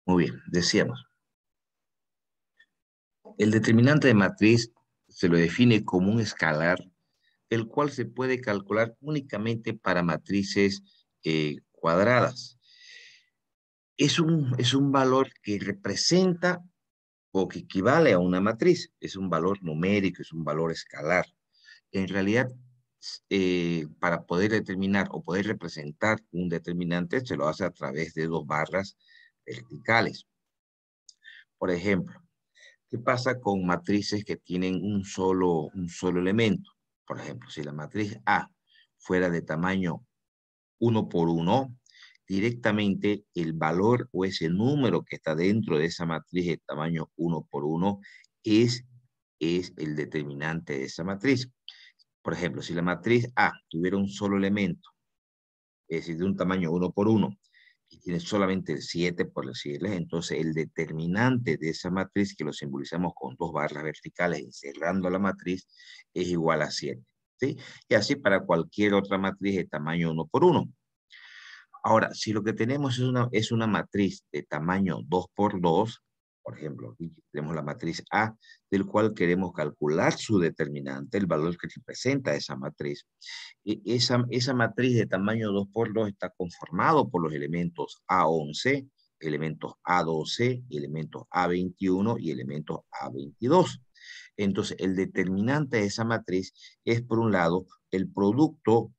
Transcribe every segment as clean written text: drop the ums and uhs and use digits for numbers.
Muy bien, decíamos, el determinante de matriz se lo define como un escalar, el cual se puede calcular únicamente para matrices cuadradas. Es un valor que representa o que equivale a una matriz. Es un valor numérico, es un valor escalar. En realidad, para poder determinar o poder representar un determinante, se lo hace a través de dos barras verticales. Por ejemplo, ¿qué pasa con matrices que tienen un solo elemento? Por ejemplo, si la matriz A fuera de tamaño 1 por 1, directamente el valor o ese número que está dentro de esa matriz de tamaño 1 por 1 es el determinante de esa matriz. Por ejemplo, si la matriz A tuviera un solo elemento, es decir, de un tamaño 1 por 1, y tiene solamente el 7, por decirles, entonces el determinante de esa matriz, que lo simbolizamos con dos barras verticales encerrando la matriz, es igual a 7. ¿Sí? Y así para cualquier otra matriz de tamaño 1 por 1. Ahora, si lo que tenemos es una matriz de tamaño 2 por 2, por ejemplo, aquí tenemos la matriz A, del cual queremos calcular su determinante, el valor que representa esa matriz. Esa matriz de tamaño 2 por 2 está conformado por los elementos A11, elementos A12, elementos A21 y elementos A22. Entonces, el determinante de esa matriz es, por un lado, el producto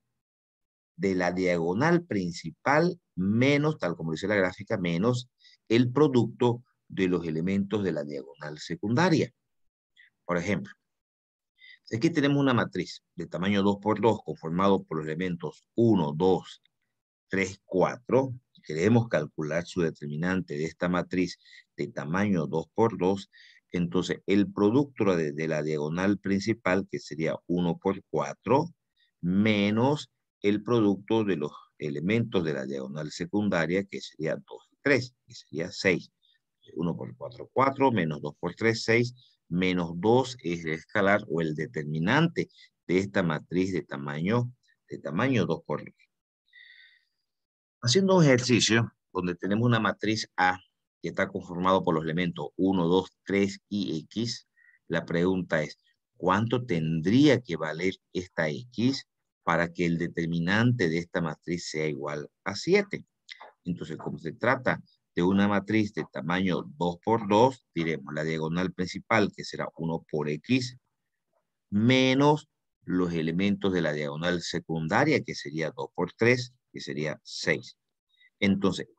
de la diagonal principal menos, tal como dice la gráfica, menos el producto de los elementos de la diagonal secundaria. Por ejemplo, aquí tenemos una matriz de tamaño 2 por 2 conformado por los elementos 1, 2, 3, 4. Queremos calcular su determinante de esta matriz de tamaño 2 por 2. Entonces, el producto de la diagonal principal, que sería 1 por 4, menos el producto de los elementos de la diagonal secundaria, que sería 2 y 3, que sería 6. 1 por 4, 4, menos 2 por 3, 6, menos 2 es el escalar o el determinante de esta matriz de tamaño 2 por 2. Haciendo un ejercicio donde tenemos una matriz A que está conformado por los elementos 1, 2, 3 y X, la pregunta es, ¿cuánto tendría que valer esta X para que el determinante de esta matriz sea igual a 7? Entonces, como se trata de una matriz de tamaño 2 por 2, diremos la diagonal principal, que será 1 por X, menos los elementos de la diagonal secundaria, que sería 2 por 3, que sería 6. Entonces,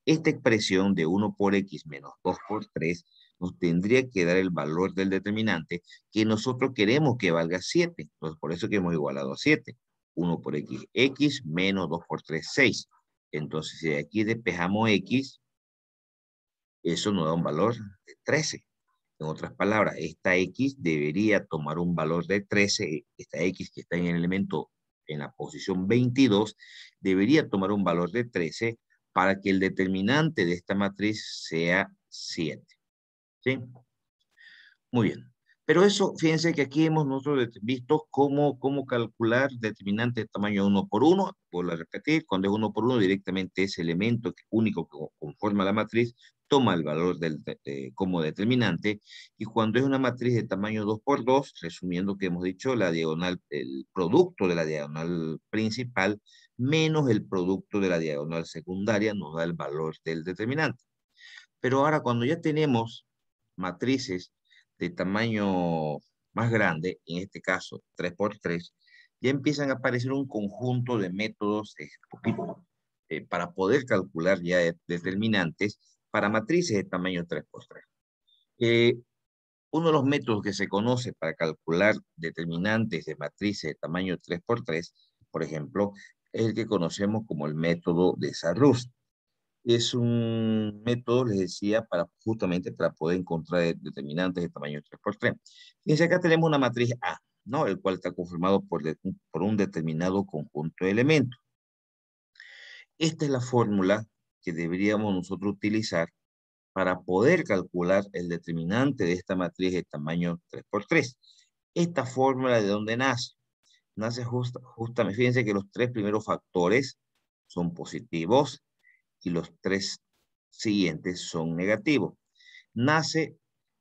esta expresión de 1 por X menos 2 por 3 nos tendría que dar el valor del determinante que nosotros queremos que valga 7. Entonces, por eso que hemos igualado a 7. 1 por X, X menos 2 por 3, 6. Entonces, si de aquí despejamos X, eso nos da un valor de 13. En otras palabras, esta X debería tomar un valor de 13. Esta X que está en el elemento en la posición 22, debería tomar un valor de 13 para que el determinante de esta matriz sea 7. ¿Sí? Muy bien. Pero eso, fíjense que aquí hemos nosotros visto cómo calcular determinante de tamaño 1 por 1. Vuelvo a repetir, cuando es 1 por 1, directamente ese elemento único que conforma la matriz toma el valor como determinante. Y cuando es una matriz de tamaño 2 por 2, resumiendo que hemos dicho, la diagonal, el producto de la diagonal principal menos el producto de la diagonal secundaria nos da el valor del determinante. Pero ahora cuando ya tenemos matrices de tamaño más grande, en este caso 3 por 3, ya empiezan a aparecer un conjunto de métodos para poder calcular ya determinantes para matrices de tamaño 3 por 3. Uno de los métodos que se conoce para calcular determinantes de matrices de tamaño 3 por 3, por ejemplo, es el que conocemos como el método de Sarrus. Es un método, les decía, justamente para poder encontrar determinantes de tamaño 3 por 3. Fíjense, acá tenemos una matriz A, ¿no? El cual está conformado por un determinado conjunto de elementos. Esta es la fórmula que deberíamos nosotros utilizar para poder calcular el determinante de esta matriz de tamaño 3 por 3. Esta fórmula, ¿de dónde nace? Nace justamente, fíjense que los tres primeros factores son positivos y los tres siguientes son negativos. Nace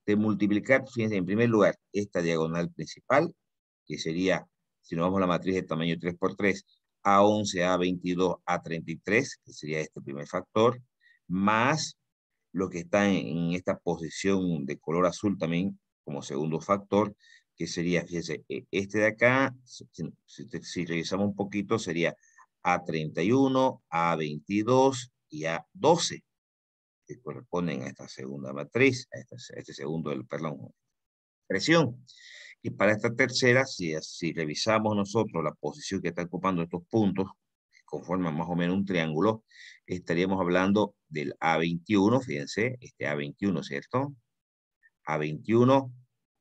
de multiplicar, fíjense, en primer lugar, esta diagonal principal, que sería, si nos vamos a la matriz de tamaño 3 por 3, A11, A22, A33, que sería este primer factor, más lo que está en esta posición de color azul también como segundo factor, que sería, fíjense, este de acá, si revisamos un poquito, sería A31, A22 y A12, que corresponden a esta segunda matriz, a este segundo, perdón, expresión. Y para esta tercera, si revisamos nosotros la posición que está ocupando estos puntos, que conforman más o menos un triángulo, estaríamos hablando del A21, fíjense, este A21, ¿cierto? A21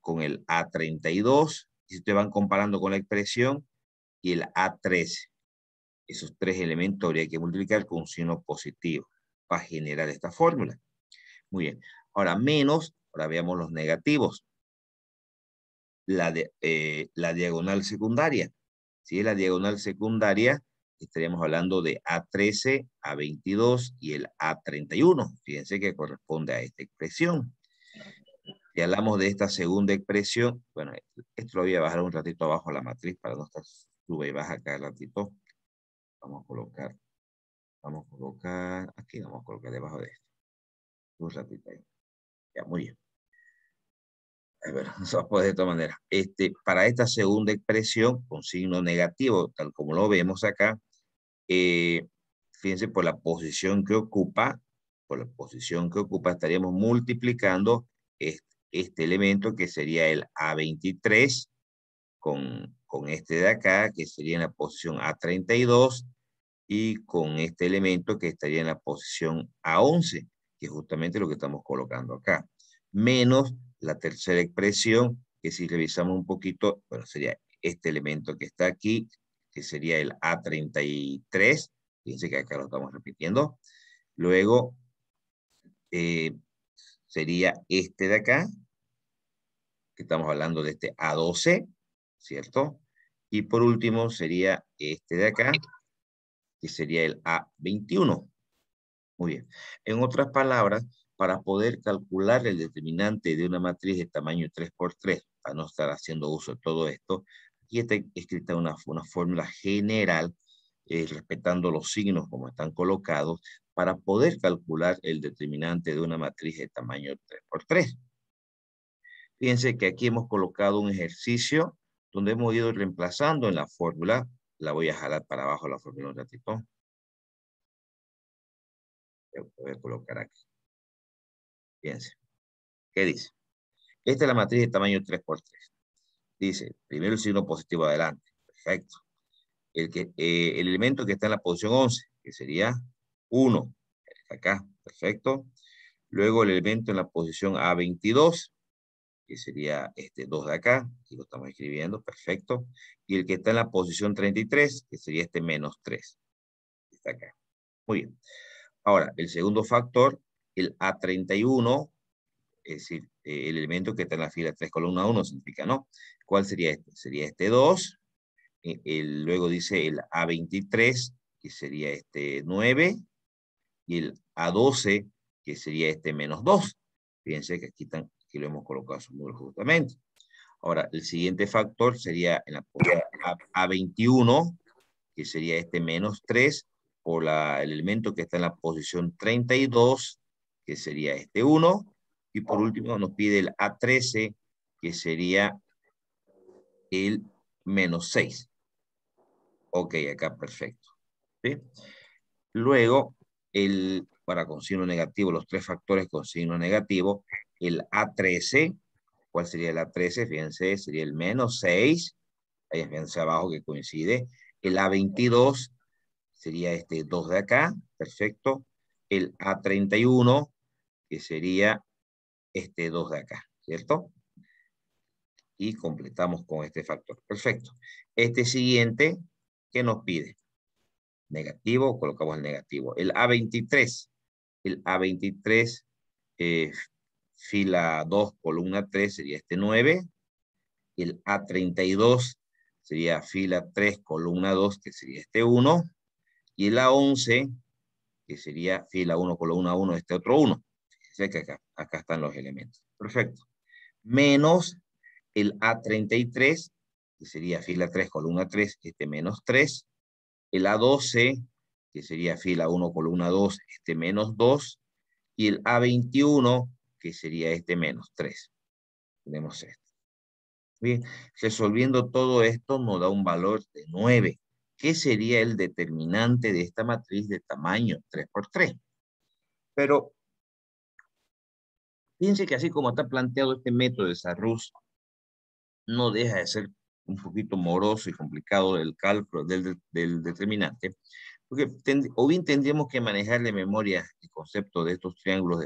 con el A32, y si ustedes van comparando con la expresión, y el A13. Esos tres elementos habría que multiplicar con un signo positivo para generar esta fórmula. Muy bien. Ahora menos, ahora veamos los negativos. La diagonal secundaria. Si es la diagonal secundaria, estaríamos hablando de A13, A22 y el A31. Fíjense que corresponde a esta expresión. Si hablamos de esta segunda expresión, bueno, esto lo voy a bajar un ratito abajo a la matriz para no estar sube y baja cada ratito. Vamos a colocar, aquí vamos a colocar debajo de esto. Un ratito ahí. Ya, muy bien. A ver, se va a poder de esta manera. Para esta segunda expresión, con signo negativo, tal como lo vemos acá, fíjense por la posición que ocupa, estaríamos multiplicando este elemento que sería el A23 con este de acá, que sería en la posición A32, y con este elemento que estaría en la posición A11, que es justamente lo que estamos colocando acá, menos la tercera expresión, que si revisamos un poquito, bueno, sería este elemento que está aquí, que sería el A33, fíjense que acá lo estamos repitiendo, luego sería este de acá, que estamos hablando de este A12, ¿cierto? Y por último sería este de acá, que sería el A21. Muy bien. En otras palabras, para poder calcular el determinante de una matriz de tamaño 3 por 3, para no estar haciendo uso de todo esto, aquí está escrita una fórmula general, respetando los signos como están colocados, para poder calcular el determinante de una matriz de tamaño 3 por 3. Fíjense que aquí hemos colocado un ejercicio donde hemos ido reemplazando en la fórmula. La voy a jalar para abajo la fórmula un ratito. Voy a colocar aquí. Fíjense. ¿Qué dice? Esta es la matriz de tamaño 3 por 3. Dice, primero el signo positivo adelante. Perfecto. El elemento que está en la posición 11, que sería 1. Está acá. Perfecto. Luego el elemento en la posición A22, que sería este 2 de acá. Aquí lo estamos escribiendo. Perfecto. Y el que está en la posición 33, que sería este menos 3. Está acá. Muy bien. Ahora, el segundo factor, el A31, es decir, el elemento que está en la fila 3, columna 1, significa, ¿no? ¿Cuál sería este? Sería este 2. Luego dice el A23, que sería este 9. Y el A12, que sería este menos 2. Fíjense que aquí lo hemos colocado su número justamente. Ahora, el siguiente factor sería en la posición A21, que sería este menos 3, por el elemento que está en la posición 32, que sería este 1. Y por último nos pide el A13, que sería el menos 6. Ok, acá perfecto. ¿Sí? Luego, para con signo negativo, los tres factores con signo negativo, el A13, ¿cuál sería el A13? Fíjense, sería el menos 6. Ahí fíjense abajo que coincide. El A22 sería este 2 de acá, perfecto. El A31, que sería este 2 de acá, ¿cierto? Y completamos con este factor. Perfecto. Este siguiente, ¿qué nos pide? Negativo, colocamos el negativo. El A23. El A23, fila 2, columna 3, sería este 9. El A32 sería fila 3, columna 2, que sería este 1. Y el A11, que sería fila 1, columna 1, este otro 1. Fíjense que acá están los elementos. Perfecto. Menos el A33, que sería fila 3, columna 3, este menos 3. El A12, que sería fila 1, columna 2, este menos 2. Y el A21, que sería este menos 3. Tenemos esto. Bien, resolviendo todo esto nos da un valor de 9. ¿Qué sería el determinante de esta matriz de tamaño 3 por 3? Pero fíjense que así como está planteado este método de Sarrus, no deja de ser un poquito moroso y complicado el cálculo del determinante, porque o bien tendríamos que manejar de memoria el concepto de estos triángulos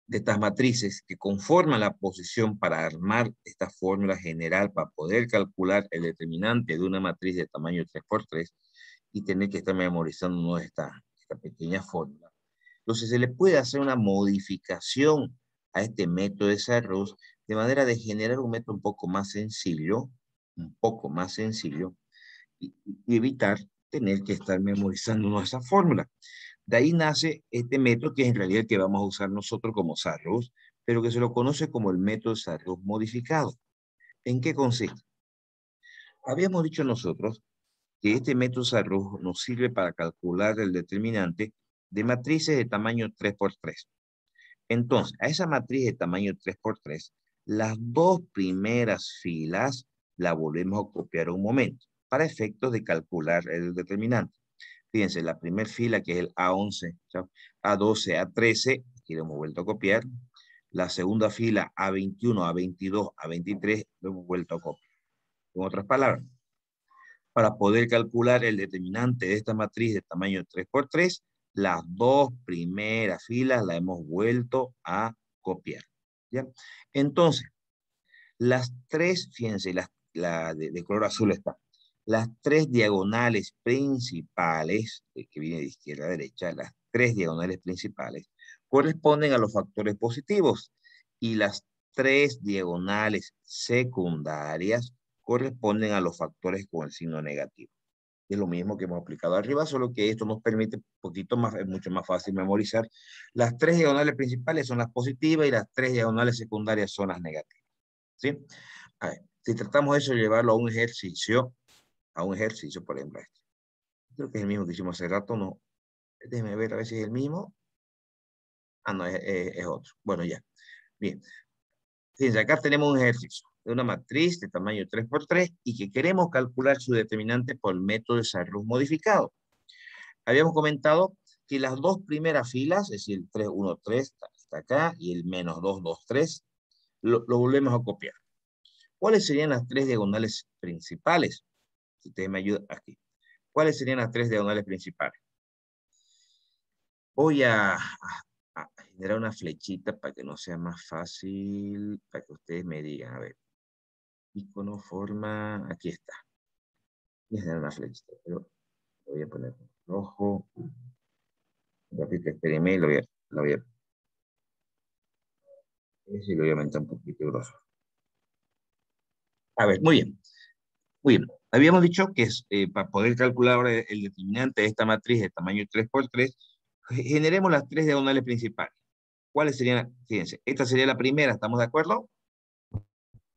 de estas matrices que conforman la posición para armar esta fórmula general para poder calcular el determinante de una matriz de tamaño 3 por 3 y tener que estar memorizando esta pequeña fórmula. Entonces se le puede hacer una modificación a este método de Sarrus de manera de generar un método un poco más sencillo y evitar tener que estar memorizando esa fórmula. De ahí nace este método que es en realidad el que vamos a usar nosotros como Sarrus, pero que se lo conoce como el método Sarrus modificado. ¿En qué consiste? Habíamos dicho nosotros que este método Sarrus nos sirve para calcular el determinante de matrices de tamaño 3 por 3. Entonces, a esa matriz de tamaño 3 por 3, las dos primeras filas la volvemos a copiar un momento para efectos de calcular el determinante. Fíjense, la primera fila que es el A11, A12, A13, aquí lo hemos vuelto a copiar. La segunda fila A21, A22, A23, lo hemos vuelto a copiar. Con otras palabras, para poder calcular el determinante de esta matriz de tamaño 3 por 3, las dos primeras filas la hemos vuelto a copiar. ¿Ya? Entonces, las tres, fíjense, la de color azul está. Las tres diagonales principales, que viene de izquierda a derecha, las tres diagonales principales, corresponden a los factores positivos y las tres diagonales secundarias corresponden a los factores con el signo negativo. Es lo mismo que hemos aplicado arriba, solo que esto nos permite un poquito más, es mucho más fácil memorizar. Las tres diagonales principales son las positivas y las tres diagonales secundarias son las negativas. ¿Sí? A ver, si tratamos eso de llevarlo a un ejercicio, por ejemplo, este. Creo que es el mismo que hicimos hace rato, no. Déjeme ver a ver si es el mismo. Ah, no, es otro. Bueno, ya. Bien. Fíjense, acá tenemos un ejercicio de una matriz de tamaño 3 por 3 y que queremos calcular su determinante por el método de Sarrus modificado. Habíamos comentado que las dos primeras filas, es decir, el 3, 1, 3, está acá, y el menos 2, 2, 3, lo volvemos a copiar. ¿Cuáles serían las tres diagonales principales? Si ustedes me ayudan aquí. ¿Cuáles serían las tres diagonales principales? Voy a generar una flechita para que no sea más fácil, para que ustedes me digan. A ver, icono, forma, aquí está. Voy a generar una flechita, pero lo voy a poner rojo. Un ratito, espérenme, lo voy a aumentar un poquito grosor. A ver, muy bien. Muy bien. Habíamos dicho que para poder calcular ahora el determinante de esta matriz de tamaño 3 por 3, generemos las tres diagonales principales. ¿Cuáles serían? Fíjense, esta sería la primera, ¿estamos de acuerdo?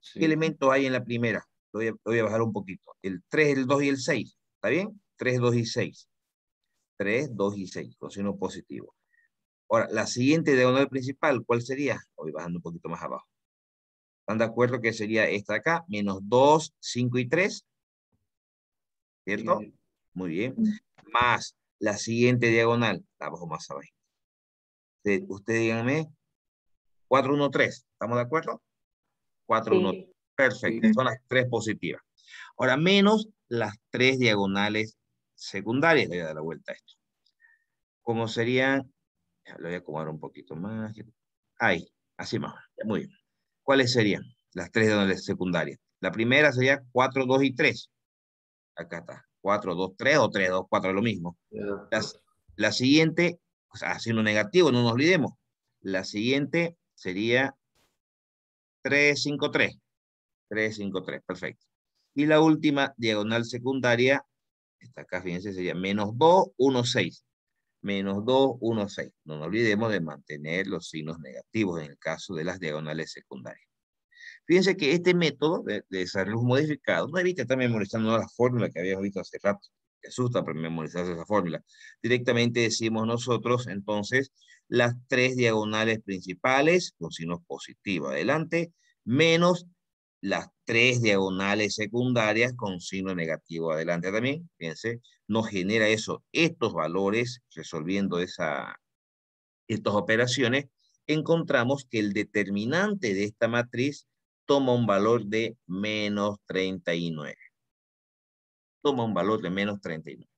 Sí. ¿Qué elementos hay en la primera? Lo voy a bajar un poquito. El 3, el 2 y el 6. ¿Está bien? 3, 2 y 6. 3, 2 y 6, con signo positivo. Ahora, la siguiente diagonal principal, ¿cuál sería? Voy bajando un poquito más abajo. ¿Están de acuerdo que sería esta de acá? Menos 2, 5 y 3. ¿Cierto? Sí. Muy bien. Más la siguiente diagonal, la bajo más abajo. Ustedes díganme, 4, 1, 3. ¿Estamos de acuerdo? 4, 1, 3. Sí. Perfecto. Son las tres positivas. Ahora, menos las tres diagonales secundarias. Le voy a dar la vuelta a esto. ¿Cómo serían? Lo voy a acomodar un poquito más. Ahí, así más. Muy bien. ¿Cuáles serían las tres diagonales secundarias? La primera sería 4, 2 y 3. Acá está. 4, 2, 3 o 3, 2, 4 es lo mismo. La siguiente, o sea, haciendo negativo, no nos olvidemos. La siguiente sería 3, 5, 3. 3, 5, 3, perfecto. Y la última diagonal secundaria esta acá, fíjense, sería menos 2, 1, 6. Menos 2, 1, 6. No nos olvidemos de mantener los signos negativos en el caso de las diagonales secundarias. Fíjense que este método de desarrollo modificado no evita estar memorizando la fórmula que habíamos visto hace rato. Te asusta memorizarse esa fórmula. Directamente decimos nosotros, entonces, las tres diagonales principales con signos positivos adelante, menos las tres diagonales secundarias con signo negativo adelante también. Fíjense, nos genera eso, estos valores, resolviendo estas operaciones, encontramos que el determinante de esta matriz toma un valor de menos 39. Toma un valor de menos 39.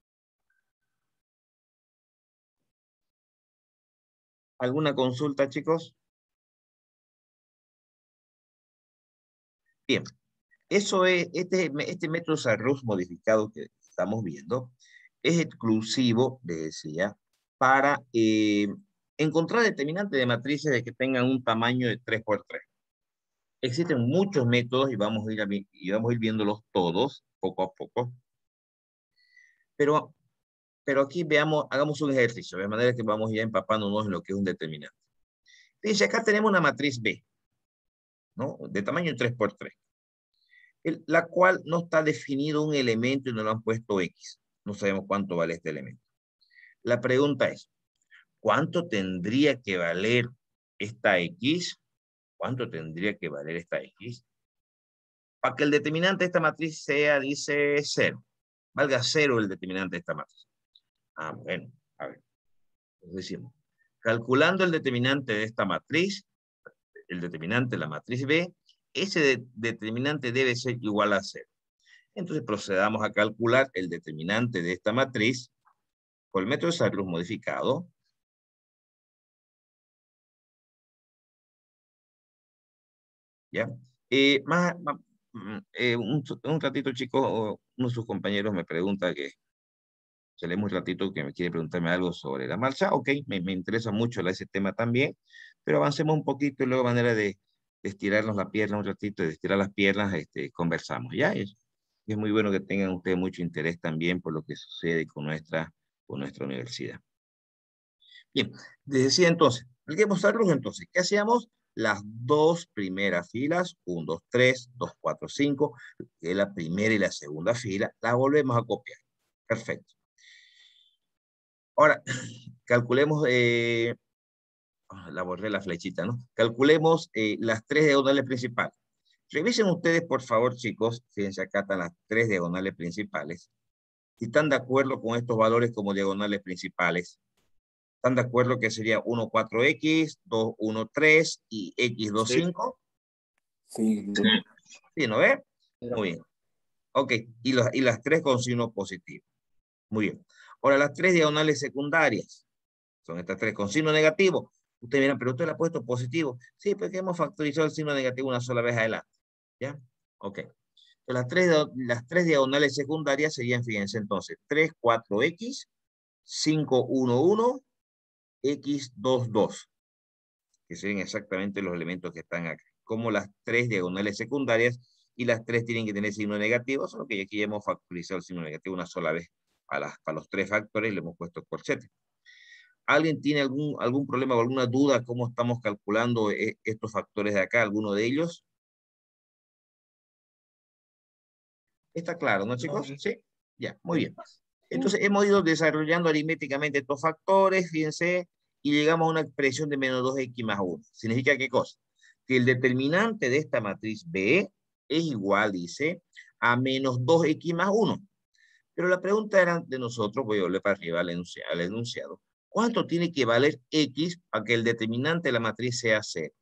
¿Alguna consulta, chicos? Bien, eso es, este método Sarrus modificado que estamos viendo es exclusivo, les decía, para encontrar determinantes de matrices de que tengan un tamaño de 3 por 3. Existen muchos métodos y vamos a ir viéndolos todos poco a poco. Pero aquí veamos, hagamos un ejercicio, de manera que vamos ya empapándonos en lo que es un determinante. Fíjense, acá tenemos una matriz B, ¿no? De tamaño 3 por 3. La cual no está definido un elemento y no lo han puesto X. No sabemos cuánto vale este elemento. La pregunta es, ¿cuánto tendría que valer esta X? ¿Cuánto tendría que valer esta X? Para que el determinante de esta matriz sea, dice, 0. Valga 0 el determinante de esta matriz. Ah, bueno, a ver. Entonces decimos, calculando el determinante de esta matriz, el determinante de la matriz B, ese determinante debe ser igual a 0. Entonces procedamos a calcular el determinante de esta matriz por el método de Sarrus modificado. ¿Ya? Un ratito, chicos, uno de sus compañeros me pregunta que se lee un ratito que me quiere preguntarme algo sobre la marcha. Ok, me interesa mucho ese tema también, pero avancemos un poquito y luego manera de estirarnos la pierna un ratito, de estirar las piernas, conversamos. Ya es muy bueno que tengan ustedes mucho interés también por lo que sucede con nuestra universidad. Bien, les decía entonces, hay que mostrarlos entonces. ¿Qué hacíamos? Las dos primeras filas, 1, 2, 3, 2, 4, 5, que es la primera y la segunda fila, las volvemos a copiar. Perfecto. Ahora, calculemos, la borré la flechita, ¿no? Calculemos las tres diagonales principales. Revisen ustedes, por favor, chicos, fíjense acá están las tres diagonales principales. Si están de acuerdo con estos valores como diagonales principales, ¿están de acuerdo que sería 1, 4X, 2, 1, 3 y X, 2, 5? Sí. ¿Sí, no ve? Muy bien. Ok, y las tres con signo positivo. Muy bien. Ahora, las tres diagonales secundarias son estas tres con signo negativo. Ustedes miran, pero usted le ha puesto positivo. Sí, porque hemos factorizado el signo negativo una sola vez adelante. ¿Ya? Ok. Las tres diagonales secundarias serían, fíjense entonces, 3, 4X, 5, 1, 1, X, 2, 2. Que serían exactamente los elementos que están acá. Como las tres diagonales secundarias y las tres tienen que tener signo negativo, solo que aquí ya hemos factorizado el signo negativo una sola vez. Para los tres factores le hemos puesto corchete. ¿Alguien tiene algún problema o alguna duda cómo estamos calculando estos factores de acá, alguno de ellos? ¿Está claro, no, chicos? Sí. Ya, muy bien. Entonces hemos ido desarrollando aritméticamente estos factores, fíjense, y llegamos a una expresión de menos 2x más 1. ¿Significa qué cosa? Que el determinante de esta matriz B es igual, dice, a menos 2x más 1. Pero la pregunta era de nosotros, voy a volver para arriba al enunciado. ¿Cuánto tiene que valer x para que el determinante de la matriz sea 0?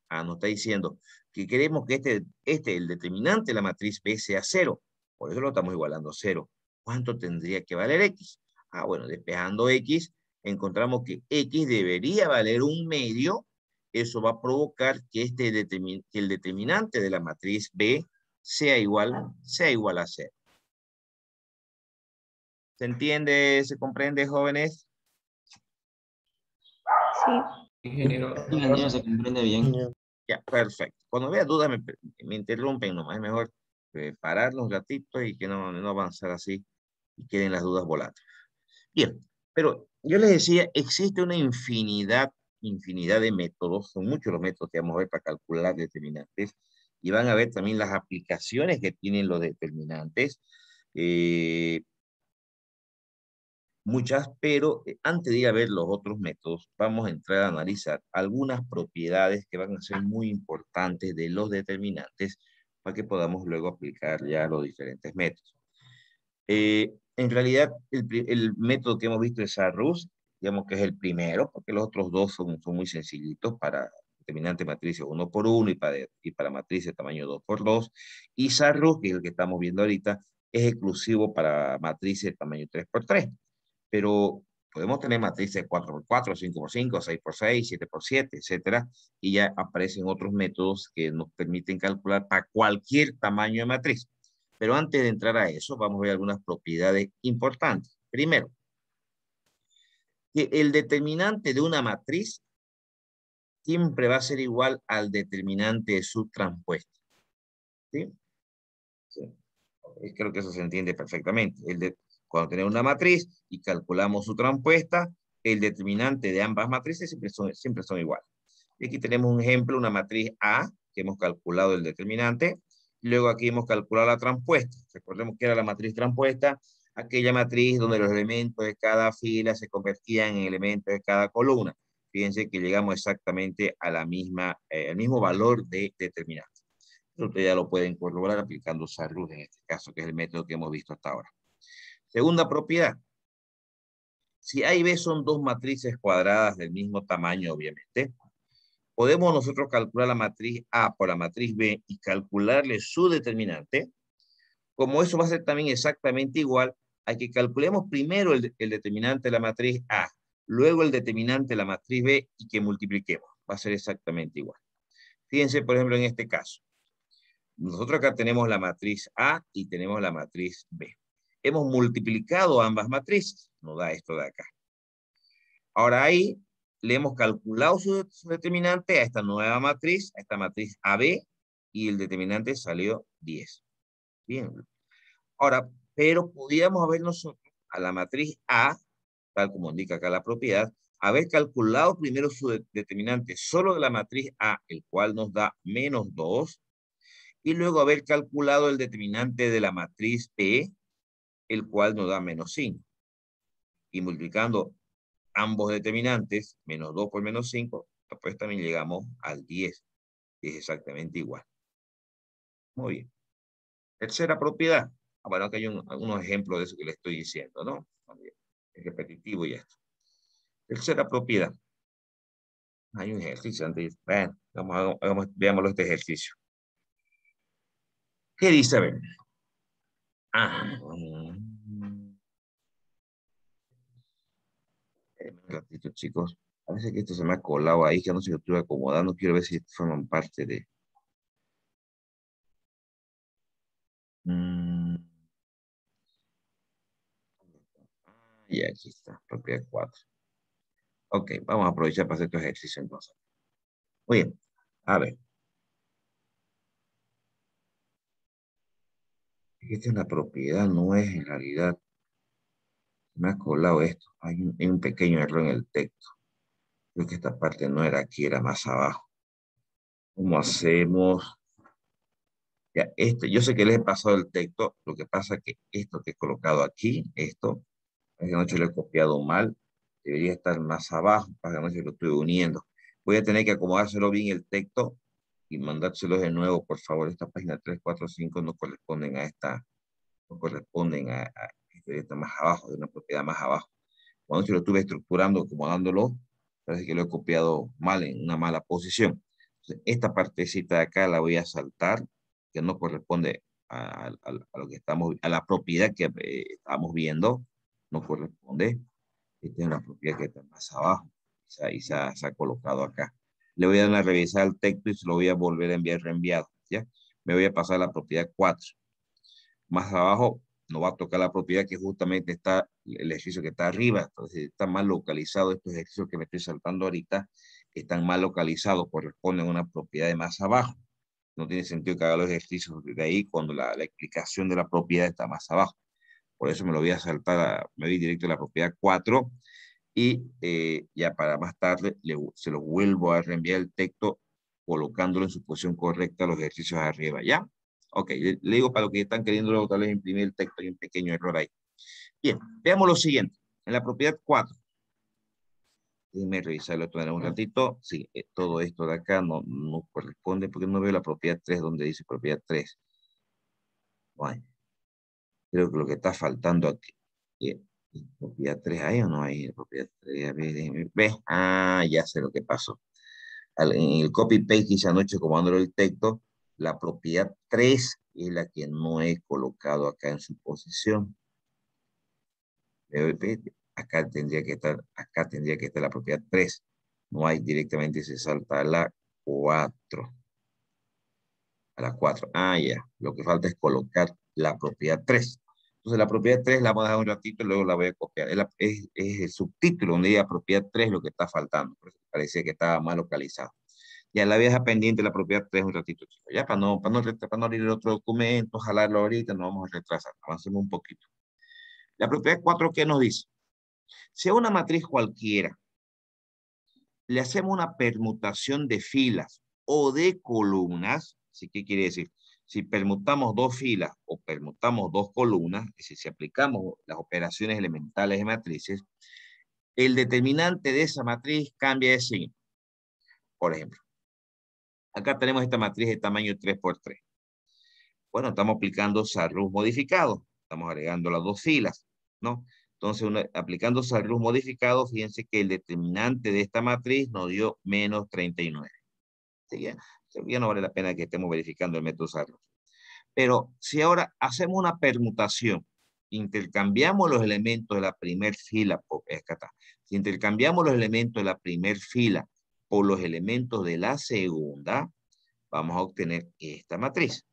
Ah, nos está diciendo que queremos que el determinante de la matriz B sea 0. Por eso lo estamos igualando a 0. ¿Cuánto tendría que valer x? Ah, bueno, despejando x, encontramos que x debería valer 1/2. Eso va a provocar que, que el determinante de la matriz B sea igual a 0. ¿Se entiende? ¿Se comprende, jóvenes? Sí. Ingeniero, se comprende bien. Ya, perfecto. Cuando vea dudas me interrumpen nomás. Es mejor pararnos un ratito y que no avanzar así y queden las dudas volando. Bien, pero yo les decía, existe una infinidad de métodos, son muchos los métodos que vamos a ver para calcular determinantes, y van a ver también las aplicaciones que tienen los determinantes, eh, muchas, pero antes de ir a ver los otros métodos, vamos a entrar a analizar algunas propiedades que van a ser muy importantes de los determinantes para que podamos luego aplicar ya los diferentes métodos. En realidad, el método que hemos visto es Sarrus, digamos que es el primero, porque los otros dos son muy sencillitos para determinante matrices 1 por 1 y para matrices tamaño 2 por 2. Y Sarrus, que es el que estamos viendo ahorita, es exclusivo para matrices tamaño 3 por 3. Pero podemos tener matrices 4 por 4, 5 por 5, 6 por 6, 7 por 7, etcétera. Y ya aparecen otros métodos que nos permiten calcular para cualquier tamaño de matriz. Pero antes de entrar a eso, vamos a ver algunas propiedades importantes. Primero, que el determinante de una matriz siempre va a ser igual al determinante de su transpuesta. ¿Sí? Sí. Creo que eso se entiende perfectamente. Cuando tenemos una matriz y calculamos su transpuesta, el determinante de ambas matrices siempre son iguales. Y aquí tenemos un ejemplo, una matriz A, que hemos calculado el determinante. Luego aquí hemos calculado la transpuesta. Recordemos que era la matriz transpuesta, aquella matriz donde los elementos de cada fila se convertían en elementos de cada columna. Fíjense que llegamos exactamente a al mismo valor de determinante. Ustedes ya lo pueden corroborar aplicando Sarrus en este caso, que es el método que hemos visto hasta ahora. Segunda propiedad. Si A y B son dos matrices cuadradas del mismo tamaño, obviamente, podemos nosotros calcular la matriz A por la matriz B y calcularle su determinante. Como eso va a ser también exactamente igual, hay que calculemos primero el determinante de la matriz A, luego el determinante de la matriz B y que multipliquemos. Va a ser exactamente igual. Fíjense, por ejemplo, en este caso. Nosotros acá tenemos la matriz A y tenemos la matriz B. Hemos multiplicado ambas matrices, nos da esto de acá. Ahora ahí le hemos calculado su determinante a esta nueva matriz, a esta matriz AB, y el determinante salió 10. Bien. Ahora, pero podríamos haber nosotros a la matriz A, tal como indica acá la propiedad, haber calculado primero su determinante solo de la matriz A, el cual nos da menos 2, y luego haber calculado el determinante de la matriz P, el cual nos da menos 5. Y multiplicando ambos determinantes, menos 2 por menos 5, pues también llegamos al 10, que es exactamente igual. Muy bien. Tercera propiedad. Bueno, acá hay algunos ejemplos de eso que le estoy diciendo, ¿no? Es repetitivo y esto. Tercera propiedad. Hay un ejercicio antes. Bueno, veámoslo este ejercicio. ¿Qué dice? A ver. Un ratito, chicos. Parece que esto se me ha colado ahí, que no se lo estuve acomodando. Quiero ver si forman parte de... Y aquí está, propiedad 4. Ok, vamos a aprovechar para hacer este ejercicio entonces. Muy bien, a ver. Esta es la propiedad, no es en realidad. Me ha colado esto. Hay un pequeño error en el texto. Creo que esta parte no era aquí, era más abajo. ¿Cómo hacemos? Ya, yo sé que les he pasado el texto, lo que pasa es que esto que he colocado aquí, esto, esta noche lo he copiado mal, debería estar más abajo, para que noche lo estoy uniendo. Voy a tener que acomodárselo bien el texto y mandárselo de nuevo, por favor. Esta página 3, 4, 5 no corresponden a esta, no corresponden a esta más abajo, de una propiedad más abajo. Cuando yo lo estuve estructurando, acomodándolo, parece que lo he copiado mal, en una mala posición. Entonces, esta partecita de acá la voy a saltar, que no corresponde a lo que estamos, a la propiedad que estamos viendo, no corresponde. Esta es una propiedad que está más abajo, y se ha colocado acá. Le voy a dar una revisada al texto y se lo voy a volver a enviar reenviado, ¿ya? Me voy a pasar a la propiedad 4. Más abajo nos va a tocar la propiedad que justamente está el ejercicio que está arriba. Entonces está mal localizado. Estos ejercicios que me estoy saltando ahorita están mal localizados, corresponden a una propiedad de más abajo. No tiene sentido que haga los ejercicios de ahí cuando la explicación de la propiedad está más abajo. Por eso me lo voy a saltar, me voy directo a la propiedad 4 y ya para más tarde se lo vuelvo a reenviar el texto colocándolo en su posición correcta los ejercicios arriba, ¿ya? Ok, le digo para los que están queriendo luego tal vez imprimir el texto, hay un pequeño error ahí. Bien, veamos lo siguiente. En la propiedad 4, déjenme revisarlo esto en un ratito. Sí, todo esto de acá no corresponde porque no veo la propiedad 3 donde dice propiedad 3. Bueno, creo que lo que está faltando aquí. ¿Propiedad 3 hay o no hay? Propiedad 3, a ver, déjenme ver. Ah, ya sé lo que pasó. En el copy-paste que hice anoche comando el texto, la propiedad 3 es la que no he colocado acá en su posición. Acá tendría que estar la propiedad 3. No hay directamente, se salta a la 4. A la 4. Ah, ya. Lo que falta es colocar la propiedad 3. Entonces la propiedad 3 la vamos a dejar un ratito y luego la voy a copiar. Es el subtítulo donde diga propiedad 3 lo que está faltando. Por eso parecía que estaba mal localizado. Ya la voy a dejar pendiente la propiedad 3 un ratito, chicos. Ya para no abrir otro documento, jalarlo ahorita, no vamos a retrasar. Avancemos un poquito. La propiedad 4, ¿qué nos dice? Si a una matriz cualquiera le hacemos una permutación de filas o de columnas, ¿sí? ¿Qué quiere decir? Si permutamos dos filas o permutamos dos columnas, es decir, si aplicamos las operaciones elementales de matrices, el determinante de esa matriz cambia de signo. Por ejemplo, acá tenemos esta matriz de tamaño 3 por 3. Bueno, estamos aplicando Sarrus modificado. Estamos agregando las dos filas, ¿no? Entonces, aplicando Sarrus modificado, fíjense que el determinante de esta matriz nos dio menos 39. ¿Sí? Ya no vale la pena que estemos verificando el método Sarrus. Pero si ahora hacemos una permutación, intercambiamos los elementos de la primera fila, si intercambiamos los elementos de la primera fila por los elementos de la segunda, vamos a obtener esta matriz.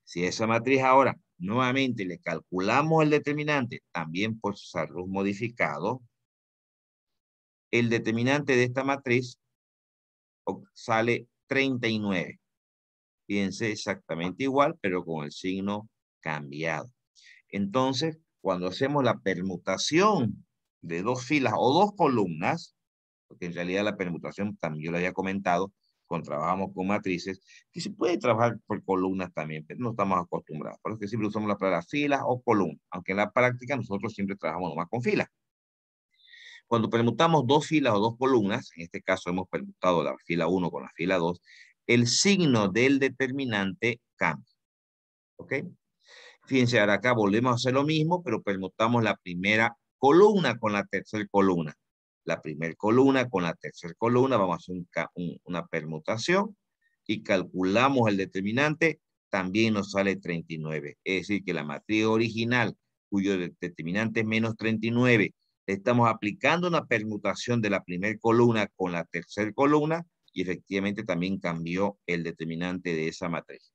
Si esa matriz ahora nuevamente le calculamos el determinante también por Sarrus modificado, el determinante de esta matriz sale 39. Fíjense, exactamente igual, pero con el signo cambiado. Entonces, cuando hacemos la permutación de dos filas o dos columnas, porque en realidad la permutación también yo lo había comentado, cuando trabajamos con matrices, que se puede trabajar por columnas también, pero no estamos acostumbrados. Por eso que siempre usamos la palabra filas o columnas, aunque en la práctica nosotros siempre trabajamos nomás con filas. Cuando permutamos dos filas o dos columnas, en este caso hemos permutado la fila 1 con la fila 2, el signo del determinante cambia. ¿Ok? Fíjense, ahora acá volvemos a hacer lo mismo, pero permutamos la primera columna con la tercera columna. La primera columna con la tercera columna, vamos a hacer una permutación y calculamos el determinante, también nos sale 39. Es decir, que la matriz original, cuyo determinante es menos 39, estamos aplicando una permutación de la primera columna con la tercera columna y efectivamente también cambió el determinante de esa matriz.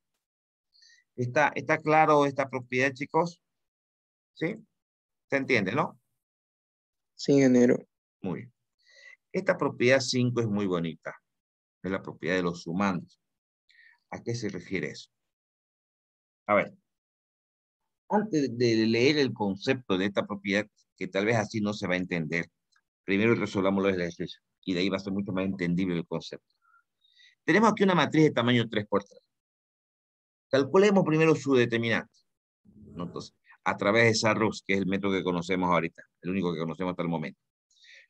¿Está claro esta propiedad, chicos? ¿Sí? ¿Se entiende, no? Sí, ingeniero. Muy bien. Esta propiedad 5 es muy bonita. Es la propiedad de los sumandos. ¿A qué se refiere eso? A ver, antes de leer el concepto de esta propiedad, que tal vez así no se va a entender, primero resolvamos los ejercicios y de ahí va a ser mucho más entendible el concepto. Tenemos aquí una matriz de tamaño 3 por 3. Calculemos primero su determinante. ¿No? Entonces, a través de Sarrus, que es el método que conocemos ahorita, el único que conocemos hasta el momento.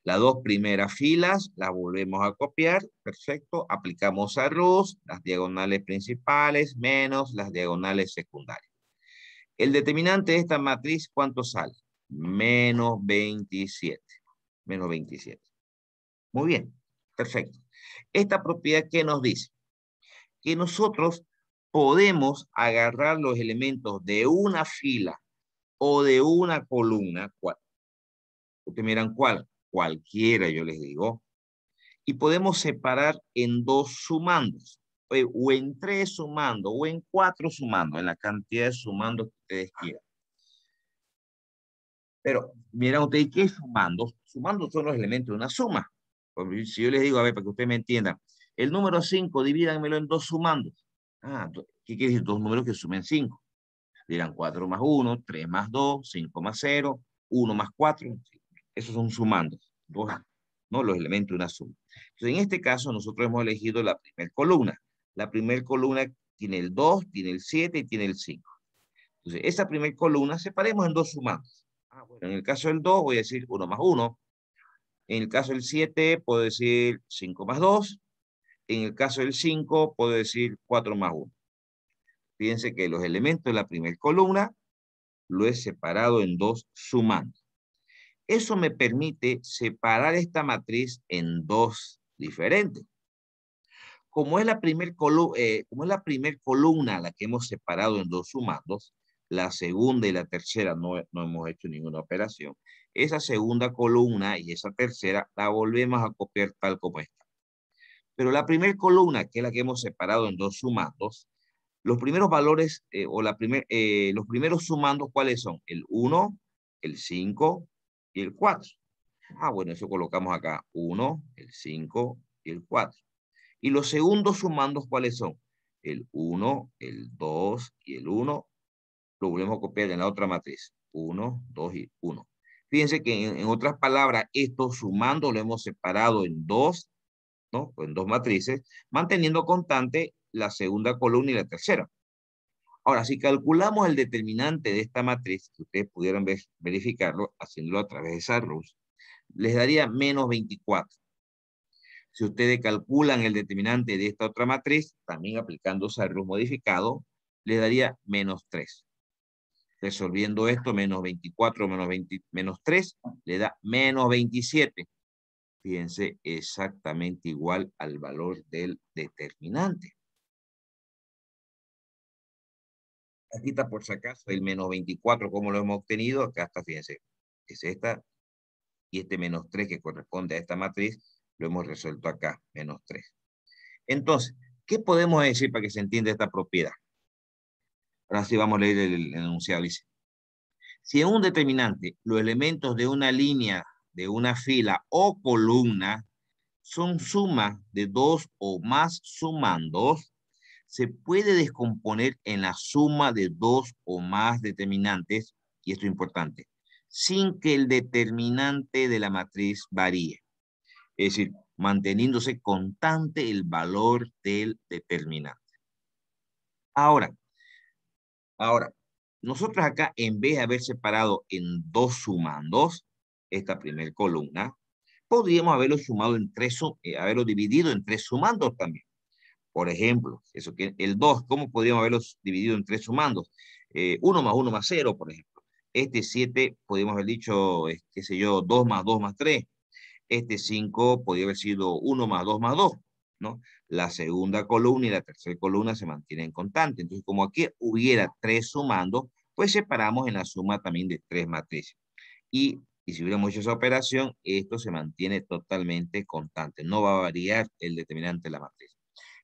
Las dos primeras filas las volvemos a copiar, perfecto, aplicamos Sarrus, las diagonales principales menos las diagonales secundarias. El determinante de esta matriz, ¿cuánto sale? Menos 27. Menos 27. Muy bien, perfecto. Esta propiedad, ¿qué nos dice? Que nosotros podemos agarrar los elementos de una fila o de una columna, ustedes miran cuál, cualquiera yo les digo, y podemos separar en dos sumandos, o en tres sumandos, o en cuatro sumandos, en la cantidad de sumandos que ustedes quieran. Pero miren ustedes, ¿qué es sumando? Sumando son los elementos de una suma. Si yo les digo, a ver, para que ustedes me entiendan, el número 5, divídanmelo en dos sumandos. Ah, ¿qué quiere decir? Dos números que sumen 5. Dirán 4 más 1, 3 más 2, 5 más 0, 1 más 4. Esos son sumandos, ¿no? Los elementos de una suma. Entonces, en este caso, nosotros hemos elegido la primera columna. La primera columna tiene el 2, tiene el 7 y tiene el 5. Entonces, esa primera columna separemos en dos sumandos. Bueno, en el caso del 2 voy a decir 1 más 1. En el caso del 7 puedo decir 5 más 2. En el caso del 5 puedo decir 4 más 1. Fíjense que los elementos de la primera columna lo he separado en dos sumandos. Eso me permite separar esta matriz en dos diferentes. Como es la primera columna la que hemos separado en dos sumandos, la segunda y la tercera no hemos hecho ninguna operación. Esa segunda columna y esa tercera la volvemos a copiar tal como está. Pero la primera columna, que es la que hemos separado en dos sumandos, los primeros valores los primeros sumandos, ¿cuáles son? El 1, el 5 y el 4. Bueno, eso colocamos acá. 1, el 5 y el 4. Y los segundos sumandos, ¿cuáles son? El 1, el 2 y el 1. Lo volvemos a copiar en la otra matriz. 1, 2 y 1. Fíjense que en otras palabras, estos sumandos lo hemos separado en dos, ¿no? En dos matrices, manteniendo constante la segunda columna y la tercera. Ahora, si calculamos el determinante de esta matriz, que ustedes pudieran verificarlo haciéndolo a través de Sarrus, les daría menos 24. Si ustedes calculan el determinante de esta otra matriz, también aplicando Sarrus modificado, les daría menos 3. Resolviendo esto, menos 24 menos 3, le da menos 27. Fíjense, exactamente igual al valor del determinante. Aquí está por si acaso el menos 24, ¿cómo lo hemos obtenido? Acá está, fíjense, es esta, y este menos 3 que corresponde a esta matriz, lo hemos resuelto acá, menos 3. Entonces, ¿qué podemos decir para que se entienda esta propiedad? Ahora sí vamos a leer el enunciado. Dice, si en un determinante los elementos de una línea, de una fila o columna son suma de dos o más sumandos, se puede descomponer en la suma de dos o más determinantes, y esto es importante, sin que el determinante de la matriz varíe. Es decir, manteniéndose constante el valor del determinante. Ahora, nosotros acá, en vez de haber separado en dos sumandos, esta primera columna, podríamos haberlo sumado en haberlo dividido en tres sumandos también. Por ejemplo, eso que el 2, ¿cómo podríamos haberlo dividido en tres sumandos? 1 más 1 más 0, por ejemplo. Este 7, podríamos haber dicho, qué sé yo, 2 más 2 más 3. Este 5 podría haber sido 1 más 2 más 2, ¿no? La segunda columna y la tercera columna se mantienen constantes. Entonces, como aquí hubiera tres sumandos, pues separamos en la suma también de tres matrices. Y si hubiéramos hecho esa operación, esto se mantiene totalmente constante. No va a variar el determinante de la matriz.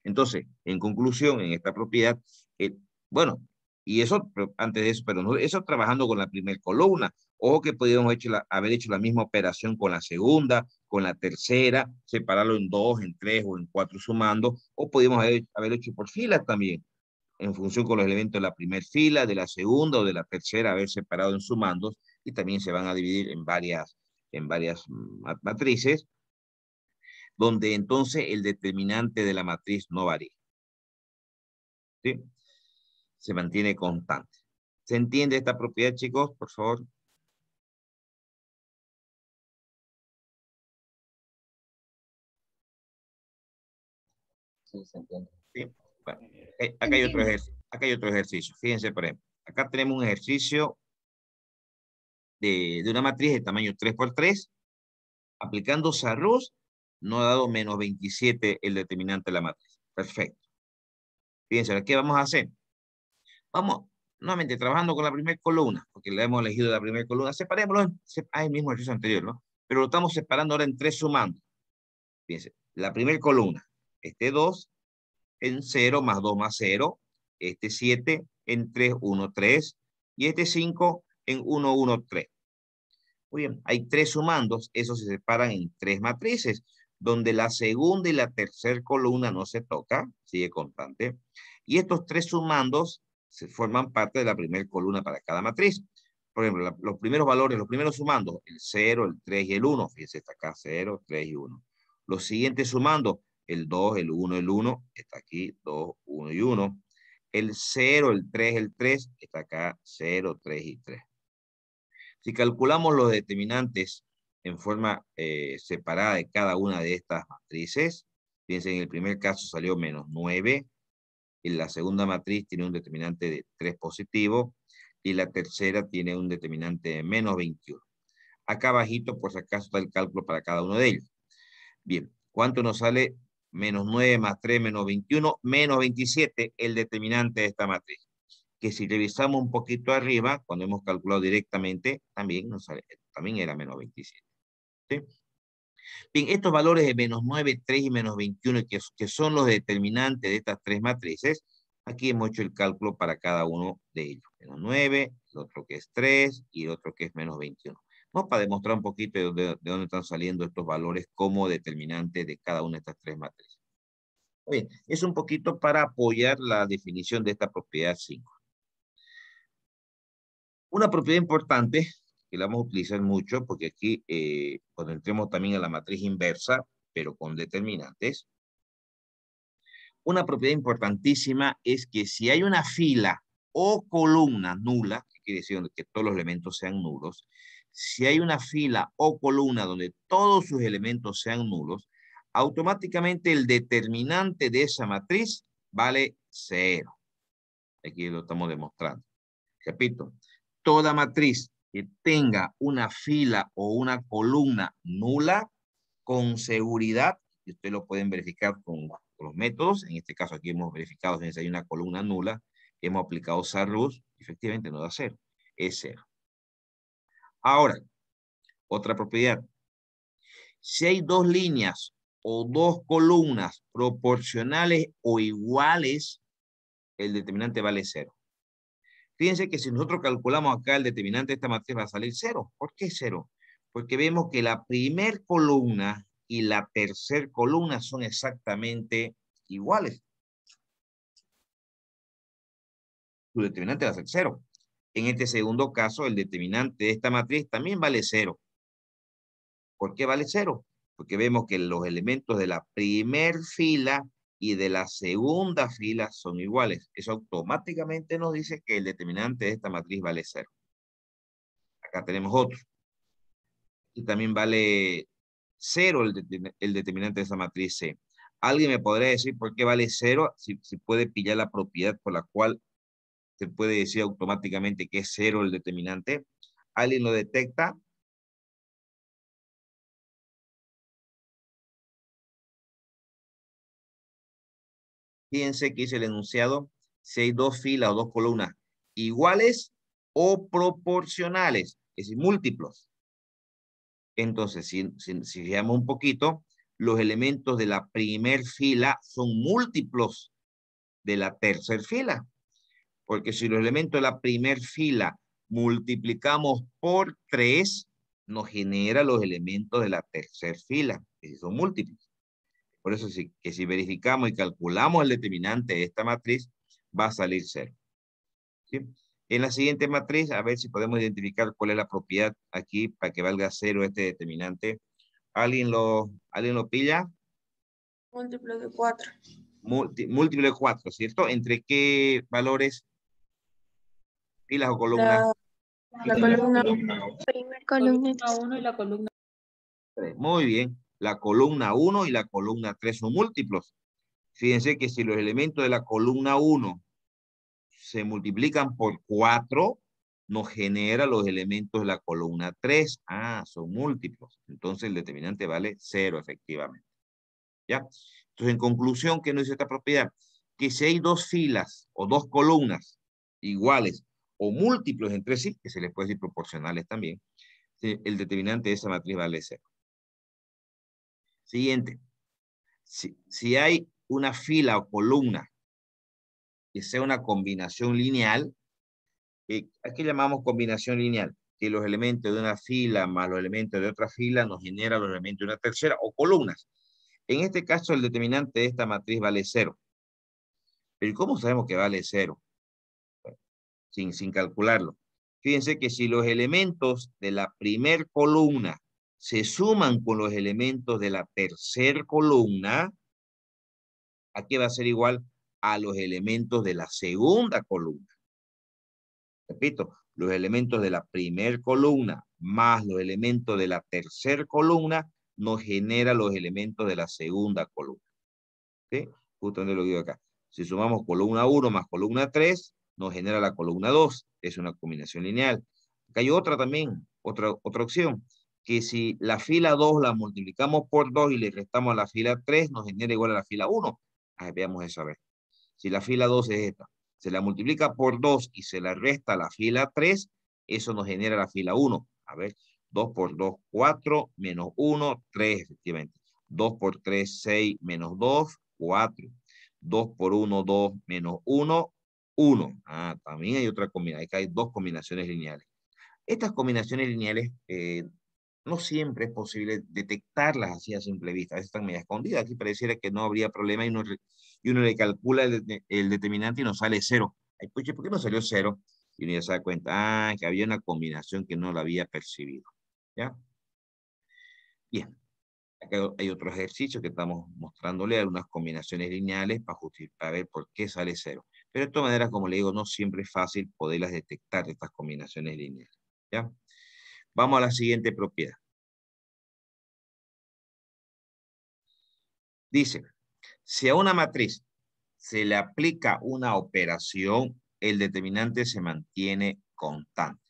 Entonces, en conclusión, en esta propiedad, bueno, y eso, antes de eso, pero no, eso trabajando con la primera columna. Ojo que podríamos haber hecho la misma operación con la segunda, con la tercera, separarlo en dos, en tres o en cuatro sumando, o podríamos haber hecho por filas también, en función con los elementos de la primera fila, de la segunda o de la tercera, haber separado en sumandos, y también se van a dividir en varias matrices, donde entonces el determinante de la matriz no varía. ¿Sí? Se mantiene constante. ¿Se entiende esta propiedad, chicos? Por favor. Sí, se entiende. ¿Sí? Bueno, Se acá entiende. hay otro ejercicio. Fíjense, por ejemplo, acá tenemos un ejercicio de una matriz de tamaño 3×3. Aplicando Sarrus, nos ha dado menos 27 el determinante de la matriz. Perfecto. Fíjense, ¿qué vamos a hacer? Vamos, nuevamente, trabajando con la primera columna, porque la hemos elegido la primera columna. Separémoslo, el mismo ejercicio anterior, ¿no? Pero lo estamos separando ahora en tres sumandos. Fíjense, la primera columna, este 2 en 0 más 2 más 0, este 7 en 3, 1, 3, y este 5 en 1, 1, 3. Muy bien, hay tres sumandos, esos se separan en tres matrices, donde la segunda y la tercera columna no se toca, sigue constante, y estos tres sumandos se forman parte de la primera columna para cada matriz. Por ejemplo, los primeros valores, los primeros sumando, el 0, el 3 y el 1. Fíjense, está acá 0, 3 y 1. Los siguientes sumando, el 2, el 1, el 1, está aquí 2, 1 y 1. El 0, el 3, está acá 0, 3 y 3. Si calculamos los determinantes en forma separada de cada una de estas matrices, fíjense, en el primer caso salió menos 9, en la segunda matriz tiene un determinante de 3 positivo, y la tercera tiene un determinante de menos 21. Acá abajito, por si acaso, está el cálculo para cada uno de ellos. Bien, ¿cuánto nos sale? Menos 9 más 3 menos 21, menos 27, el determinante de esta matriz. Que si revisamos un poquito arriba, cuando hemos calculado directamente, también nos sale, también era menos 27. ¿Sí? Bien, estos valores de menos 9, 3 y menos 21, que son los determinantes de estas tres matrices, aquí hemos hecho el cálculo para cada uno de ellos. Menos 9, el otro que es 3 y el otro que es menos 21. ¿No? Para demostrar un poquito de dónde están saliendo estos valores como determinantes de cada una de estas tres matrices. Bien, es un poquito para apoyar la definición de esta propiedad 5. Una propiedad importante que la vamos a utilizar mucho, porque aquí cuando entremos también a la matriz inversa, pero con determinantes, una propiedad importantísima es que si hay una fila o columna nula, que quiere decir que todos los elementos sean nulos, si hay una fila o columna donde todos sus elementos sean nulos, automáticamente el determinante de esa matriz vale 0. Aquí lo estamos demostrando. Repito, toda matriz que tenga una fila o una columna nula, con seguridad, y ustedes lo pueden verificar con los métodos, en este caso aquí hemos verificado si hay una columna nula, hemos aplicado SARUS, efectivamente no da 0, es 0. Ahora, otra propiedad. Si hay dos líneas o dos columnas proporcionales o iguales, el determinante vale 0. Fíjense que si nosotros calculamos acá el determinante de esta matriz va a salir 0. ¿Por qué 0? Porque vemos que la primer columna y la tercer columna son exactamente iguales. Su determinante va a ser 0. En este segundo caso, el determinante de esta matriz también vale 0. ¿Por qué vale 0? Porque vemos que los elementos de la primer fila y de la segunda fila son iguales. Eso automáticamente nos dice que el determinante de esta matriz vale 0. Acá tenemos otro. Y también vale 0 el determinante de esa matriz C. ¿Alguien me podría decir por qué vale 0? Si puede pillar la propiedad por la cual se puede decir automáticamente que es 0 el determinante. ¿Alguien lo detecta? Fíjense que dice el enunciado, si hay dos filas o dos columnas iguales o proporcionales, es decir, múltiplos. Entonces, si fijamos un poquito, los elementos de la primer fila son múltiplos de la tercer fila. Porque si los elementos de la primer fila multiplicamos por 3, nos genera los elementos de la tercer fila, que son múltiplos. Por eso que si verificamos y calculamos el determinante de esta matriz, va a salir 0. ¿Sí? En la siguiente matriz, a ver si podemos identificar cuál es la propiedad aquí para que valga 0 este determinante. ¿Alguien lo pilla? Múltiplo de 4. Múltiplo de 4, ¿cierto? ¿Entre qué valores? ¿Filas o columnas? La columna. Primer columna. 1 y la columna 3. Muy bien. La columna 1 y la columna 3 son múltiplos. Fíjense que si los elementos de la columna 1 se multiplican por 4, nos genera los elementos de la columna 3. Ah, son múltiplos. Entonces el determinante vale 0 efectivamente. ¿Ya? Entonces, en conclusión, ¿qué nos dice esta propiedad? Que si hay dos filas o dos columnas iguales o múltiplos entre sí, que se les puede decir proporcionales también, el determinante de esa matriz vale 0. Siguiente. Si hay una fila o columna que sea una combinación lineal, ¿a qué llamamos combinación lineal? Que los elementos de una fila más los elementos de otra fila nos generan los elementos de una tercera o columnas. En este caso, el determinante de esta matriz vale 0. Pero ¿cómo sabemos que vale 0? sin calcularlo. Fíjense que si los elementos de la primer columna se suman con los elementos de la tercer columna, aquí va a ser igual a los elementos de la segunda columna. Repito, los elementos de la primer columna más los elementos de la tercer columna nos genera los elementos de la segunda columna. ¿Sí? Justamente lo digo acá. Si sumamos columna 1 más columna 3, nos genera la columna 2. Es una combinación lineal. Acá hay otra también, otra opción, que si la fila 2 la multiplicamos por 2 y le restamos a la fila 3, nos genera igual a la fila 1. Veamos eso a ver. Si la fila 2 es esta, se la multiplica por 2 y se la resta a la fila 3, eso nos genera la fila 1. A ver, 2 por 2, 4, menos 1, 3, efectivamente. 2 por 3, 6, menos 2, 4. 2 por 1, 2, menos 1, 1. También hay otra combinación. Acá hay dos combinaciones lineales. Estas combinaciones lineales no siempre es posible detectarlas así a simple vista. A veces están medio escondidas. Aquí pareciera que no habría problema y uno le calcula el determinante y nos sale 0. Ay, puche, ¿por qué no salió 0? Y uno ya se da cuenta, que había una combinación que no la había percibido. ¿Ya? Bien. Acá hay otro ejercicio que estamos mostrándole algunas combinaciones lineales para ver por qué sale 0. Pero de todas maneras, como le digo, no siempre es fácil poderlas detectar, estas combinaciones lineales. ¿Ya? Vamos a la siguiente propiedad. Dice, si a una matriz se le aplica una operación, el determinante se mantiene constante.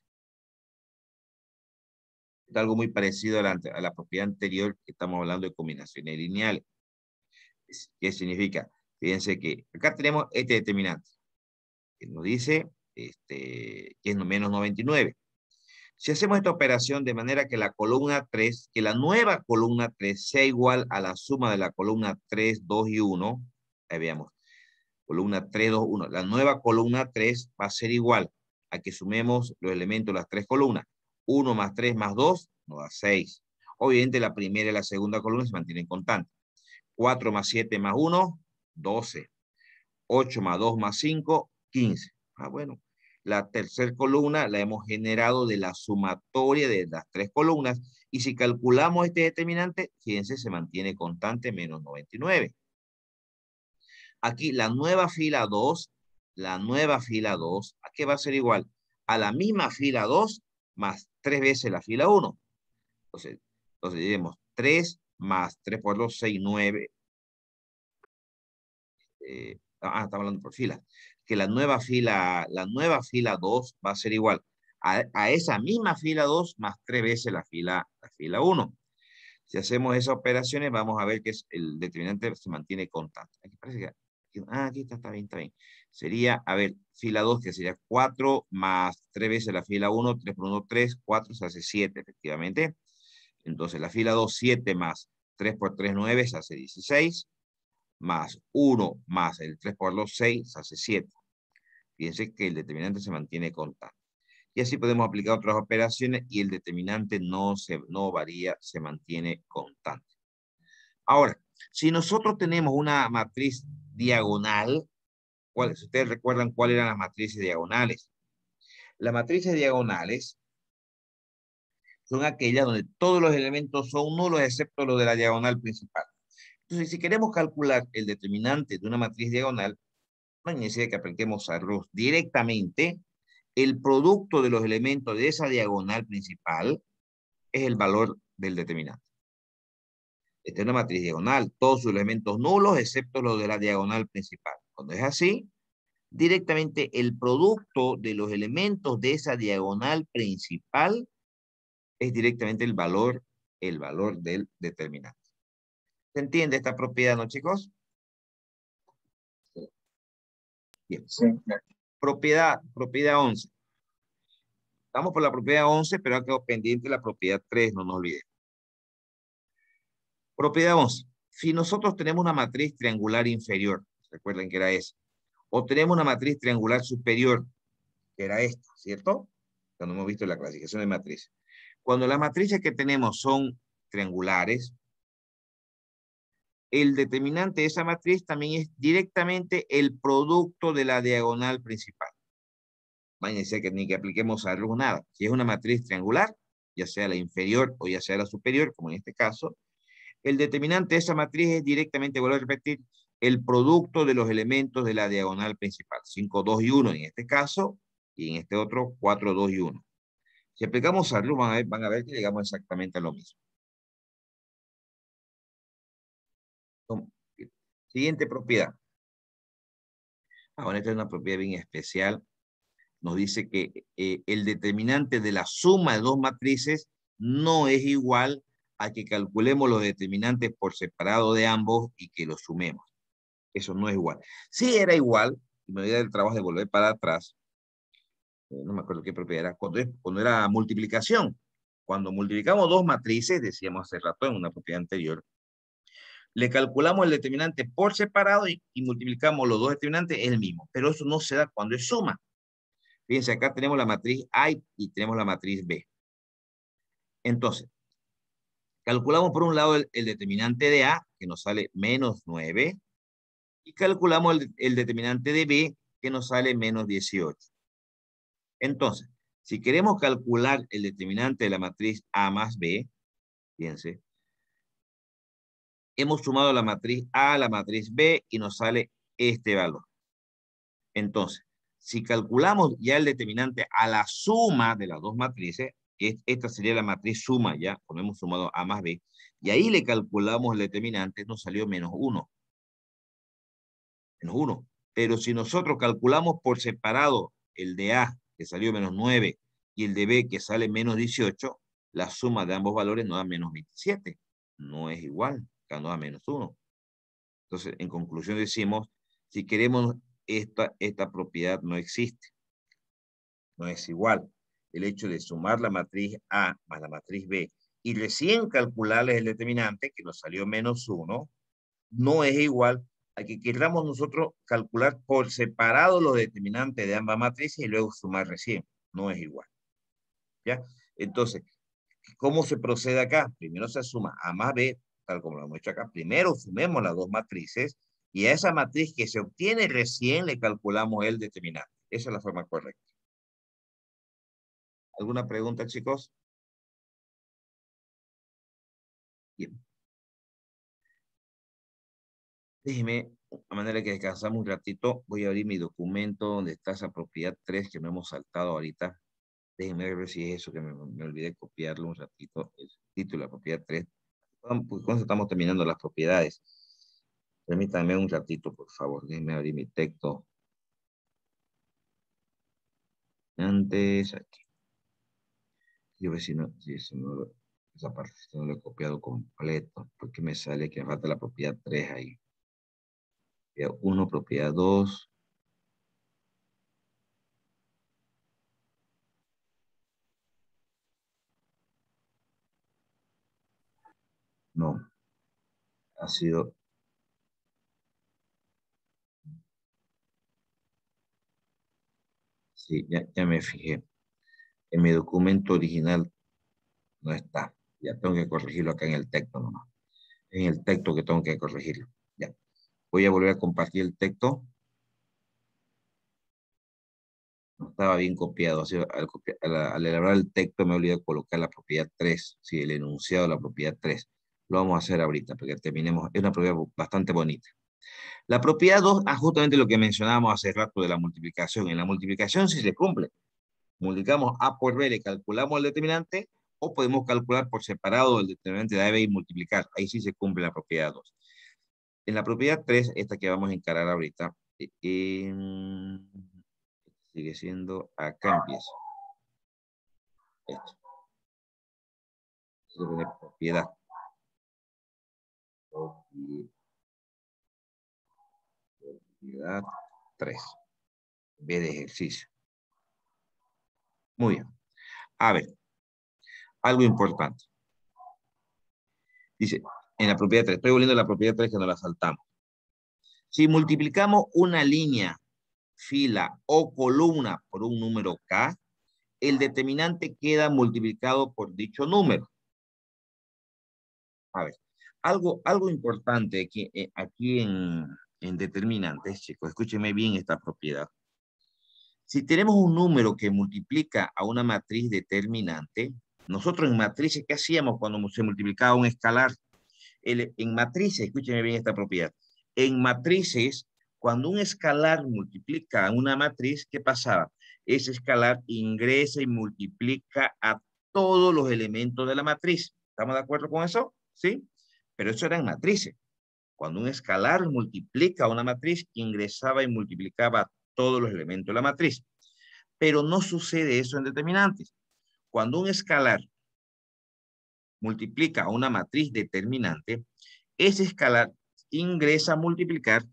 Es algo muy parecido a la propiedad anterior que estamos hablando de combinaciones lineales. ¿Qué significa? Fíjense que acá tenemos este determinante, que nos dice que es menos 99. Si hacemos esta operación de manera que la columna 3, que la nueva columna 3 sea igual a la suma de la columna 3, 2 y 1, ahí veamos, columna 3, 2, 1, la nueva columna 3 va a ser igual a que sumemos los elementos de las tres columnas. 1 más 3 más 2 nos da 6. Obviamente la primera y la segunda columna se mantienen constantes. 4 más 7 más 1, 12. 8 más 2 más 5, 15. Bueno, la tercera columna la hemos generado de la sumatoria de las tres columnas. Y si calculamos este determinante, fíjense, se mantiene constante, menos 99. Aquí la nueva fila 2, ¿a qué va a ser igual? A la misma fila 2 más 3 veces la fila 1. Entonces diremos 3 más 3 por 2, 6, 9. Estamos hablando por filas. Que la nueva fila 2 va a ser igual a esa misma fila 2 más 3 veces la fila 1. Si hacemos esas operaciones, vamos a ver que el determinante se mantiene constante. Aquí parece que aquí está bien, está bien. Sería, a ver, fila 2, que sería 4 más 3 veces la fila 1, 3 por 1, 3, 4, se hace 7, efectivamente. Entonces, la fila 2, 7 más 3 por 3, 9, se hace 16. Más 1 más el 3 por 2, 6, se hace 7. Fíjense que el determinante se mantiene constante. Y así podemos aplicar otras operaciones y el determinante no varía, se mantiene constante. Ahora, si nosotros tenemos una matriz diagonal, si ustedes recuerdan cuáles eran las matrices diagonales. Las matrices diagonales son aquellas donde todos los elementos son nulos excepto los de la diagonal principal. Entonces, si queremos calcular el determinante de una matriz diagonal, no hay necesidad de que apliquemos a Ross. Directamente, el producto de los elementos de esa diagonal principal es el valor del determinante. Esta es una matriz diagonal, todos sus elementos nulos excepto los de la diagonal principal. Cuando es así, directamente el producto de los elementos de esa diagonal principal es directamente el valor del determinante. ¿Se entiende esta propiedad, no, chicos? Bien. Sí. Propiedad 11. Estamos por la propiedad 11, pero ha quedado pendiente la propiedad 3, no nos olvidemos. Propiedad 11. Si nosotros tenemos una matriz triangular inferior, recuerden que era esa, o tenemos una matriz triangular superior, que era esta, ¿cierto? Cuando hemos visto la clasificación de matrices. Cuando las matrices que tenemos son triangulares, el determinante de esa matriz también es directamente el producto de la diagonal principal. imagínense que ni que apliquemos a luz nada. Si es una matriz triangular, ya sea la inferior o ya sea la superior, como en este caso, el determinante de esa matriz es directamente, vuelvo a repetir, el producto de los elementos de la diagonal principal. 5, 2 y 1 en este caso, y en este otro 4, 2 y 1. Si aplicamos a luz, van a ver que llegamos exactamente a lo mismo. Siguiente propiedad. Ahora esta es una propiedad bien especial. Nos dice que el determinante de la suma de dos matrices no es igual a que calculemos los determinantes por separado de ambos y que los sumemos. Eso no es igual. Si era igual, y me voy a dar el trabajo de volver para atrás, no me acuerdo qué propiedad era, cuando era multiplicación. Cuando multiplicamos dos matrices, decíamos hace rato en una propiedad anterior, le calculamos el determinante por separado y multiplicamos los dos determinantes, es el mismo. Pero eso no se da cuando es suma. Fíjense, acá tenemos la matriz A y tenemos la matriz B. Entonces, calculamos por un lado el determinante de A, que nos sale menos 9, y calculamos el determinante de B, que nos sale menos 18. Entonces, si queremos calcular el determinante de la matriz A más B, fíjense, hemos sumado la matriz A a la matriz B y nos sale este valor. Entonces, si calculamos ya el determinante a la suma de las dos matrices, esta sería la matriz suma, ya, cuando hemos sumado A más B, y ahí le calculamos el determinante, nos salió menos 1. Menos 1. Pero si nosotros calculamos por separado el de A, que salió menos 9, y el de B, que sale menos 18, la suma de ambos valores nos da menos 27. No es igual, acá nos da menos 1. Entonces, en conclusión decimos, si queremos esta propiedad no existe. No es igual. El hecho de sumar la matriz A más la matriz B y recién calcularles el determinante, que nos salió menos 1, no es igual a que queramos nosotros calcular por separado los determinantes de ambas matrices y luego sumar recién. No es igual. ¿Ya? Entonces, ¿cómo se procede acá? Primero se suma A más B, tal como lo hemos hecho acá. Primero sumemos las dos matrices y a esa matriz que se obtiene recién le calculamos el determinante. Esa es la forma correcta. ¿Alguna pregunta, chicos? Bien. Déjeme, a manera que descansamos un ratito, voy a abrir mi documento donde está esa propiedad 3 que no hemos saltado ahorita. Déjenme ver si es eso que me olvidé copiarlo un ratito, el título de la propiedad 3. Pues, cuando estamos terminando las propiedades. Permítanme un ratito, por favor. Déjenme abrir mi texto. Antes, aquí. Yo ver si no, esa parte no lo he copiado completo. Porque me sale que me falta la propiedad 3 ahí. Propiedad 1, propiedad 2. No. Ha sido... Sí, ya me fijé. En mi documento original no está. Ya tengo que corregirlo acá en el texto nomás. En el texto que tengo que corregirlo. Ya. Voy a volver a compartir el texto. No estaba bien copiado. Así, al elaborar el texto me olvidé colocar la propiedad 3. Sí, el enunciado de la propiedad 3. Lo vamos a hacer ahorita porque terminemos. Es una propiedad bastante bonita. La propiedad 2 es justamente lo que mencionábamos hace rato de la multiplicación. En la multiplicación sí se cumple. Multiplicamos A por B, le calculamos el determinante, o podemos calcular por separado el determinante de A y B y multiplicar. Ahí sí se cumple la propiedad 2. En la propiedad 3, esta que vamos a encarar ahorita, sigue siendo, acá empieza. Esto. Esto es propiedad. Propiedad 3. B de ejercicio. Muy bien. A ver, algo importante. Dice, en la propiedad 3, estoy volviendo a la propiedad 3 que no la saltamos. Si multiplicamos una línea, fila o columna por un número K, el determinante queda multiplicado por dicho número. A ver, algo importante aquí en determinantes, chicos, escúchenme bien esta propiedad. Si tenemos un número que multiplica a una matriz determinante, nosotros en matrices, ¿qué hacíamos cuando se multiplicaba un escalar? En matrices, escúchenme bien esta propiedad. En matrices, cuando un escalar multiplica a una matriz, ¿qué pasaba? Ese escalar ingresa y multiplica a todos los elementos de la matriz. ¿Estamos de acuerdo con eso? ¿Sí? Pero eso era en matrices. Cuando un escalar multiplica a una matriz, ingresaba y multiplicaba todos los elementos de la matriz. Pero no sucede eso en determinantes. Cuando un escalar multiplica a una matriz determinante, ese escalar ingresa a multiplicar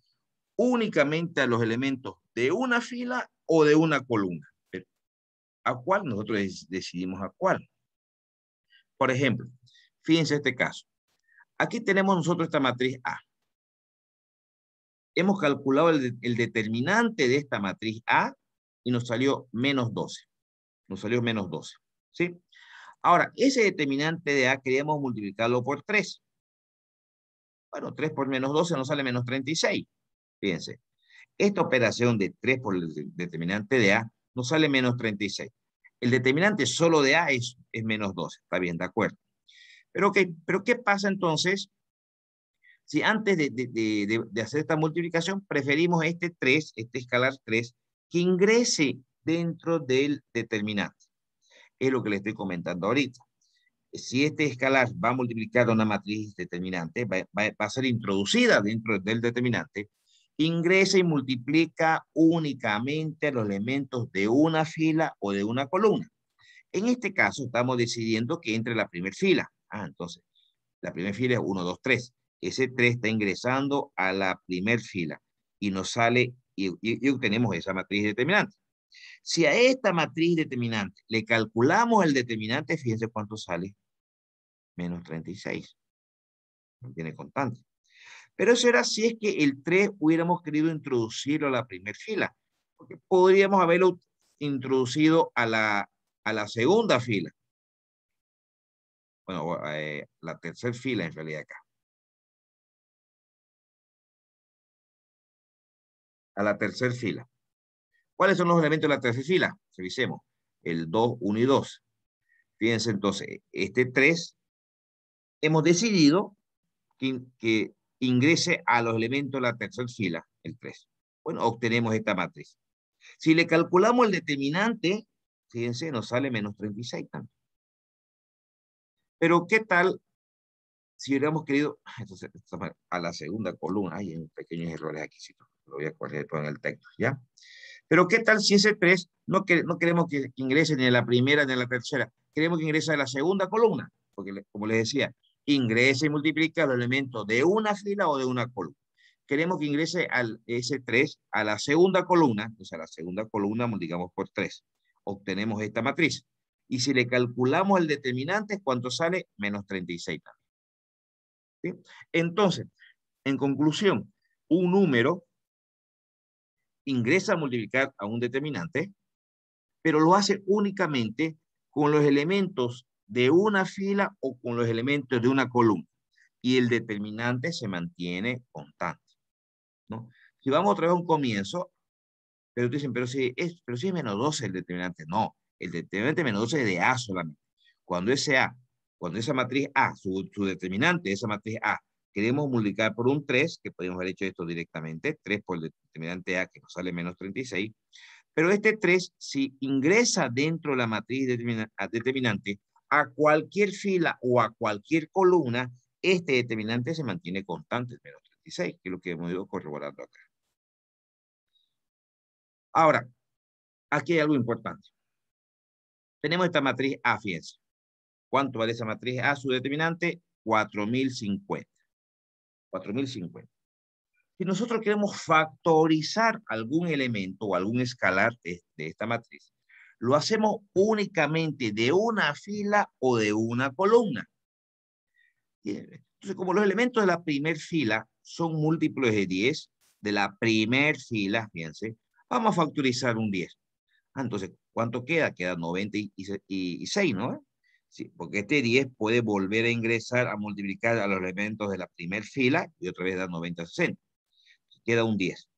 únicamente a los elementos de una fila o de una columna. ¿A cuál? Nosotros decidimos a cuál. Por ejemplo, fíjense este caso. Aquí tenemos nosotros esta matriz A. Hemos calculado el determinante de esta matriz A y nos salió menos 12. Nos salió menos 12. ¿Sí? Ahora, ese determinante de A queríamos multiplicarlo por 3. Bueno, 3 por menos 12 nos sale menos 36. Fíjense. Esta operación de 3 por el determinante de A nos sale menos 36. El determinante solo de A es menos 12. Está bien, de acuerdo. Pero ¿qué pasa entonces si antes de hacer esta multiplicación preferimos este 3, este escalar 3, que ingrese dentro del determinante? Es lo que le estoy comentando ahorita. Si este escalar va a multiplicar una matriz determinante, va a ser introducida dentro del determinante, ingresa y multiplica únicamente los elementos de una fila o de una columna. En este caso estamos decidiendo que entre la primera fila. Entonces, la primera fila es 1, 2, 3. Ese 3 está ingresando a la primera fila y nos sale y obtenemos esa matriz determinante. Si a esta matriz determinante le calculamos el determinante, fíjense cuánto sale. Menos 36. No tiene constante. Pero eso era si es que el 3 hubiéramos querido introducirlo a la primera fila. Porque podríamos haberlo introducido a la segunda fila. Bueno, la tercera fila en realidad acá. A la tercera fila. ¿Cuáles son los elementos de la tercera fila? Revisemos. El 2, 1 y 2. Fíjense entonces, este 3 hemos decidido que ingrese a los elementos de la tercera fila, el 3. Bueno, obtenemos esta matriz. Si le calculamos el determinante, fíjense, nos sale menos 36 también. Pero ¿qué tal si hubiéramos querido, entonces, a la segunda columna? Hay pequeños errores aquí, sí, lo voy a corregir todo en el texto, ¿ya? Pero ¿qué tal si ese 3 no queremos que ingrese ni a la primera ni a la tercera? Queremos que ingrese a la segunda columna, porque como les decía, ingresa y multiplica los elementos de una fila o de una columna. Queremos que ingrese ese 3 a la segunda columna, entonces a la segunda columna multiplicamos por 3. Obtenemos esta matriz. Y si le calculamos el determinante, ¿cuánto sale? Menos 36 también. ¿Sí? Entonces, en conclusión, un número ingresa a multiplicar a un determinante, pero lo hace únicamente con los elementos de una fila o con los elementos de una columna. Y el determinante se mantiene constante, ¿no? Si vamos otra vez a un comienzo, pero dicen, pero si es menos 12 el determinante. No, el determinante menos 12 es de A solamente. Cuando esa matriz A, su determinante, esa matriz A, queremos multiplicar por un 3, que podríamos haber hecho esto directamente, 3 por el determinante A, que nos sale menos 36. Pero este 3, si ingresa dentro de la matriz determinante a cualquier fila o a cualquier columna, este determinante se mantiene constante, menos 36, que es lo que hemos ido corroborando acá. Ahora, aquí hay algo importante. Tenemos esta matriz A, fíjense. ¿Cuánto vale esa matriz A? Su determinante, 4050. 4050. Si nosotros queremos factorizar algún elemento o algún escalar de esta matriz, lo hacemos únicamente de una fila o de una columna. Entonces, como los elementos de la primera fila son múltiplos de 10, de la primera fila, fíjense, vamos a factorizar un 10. Entonces, ¿cuánto queda? Queda 96, ¿no? Sí, porque este 10 puede volver a ingresar a multiplicar a los elementos de la primera fila y otra vez da 90, 60. Queda un 10.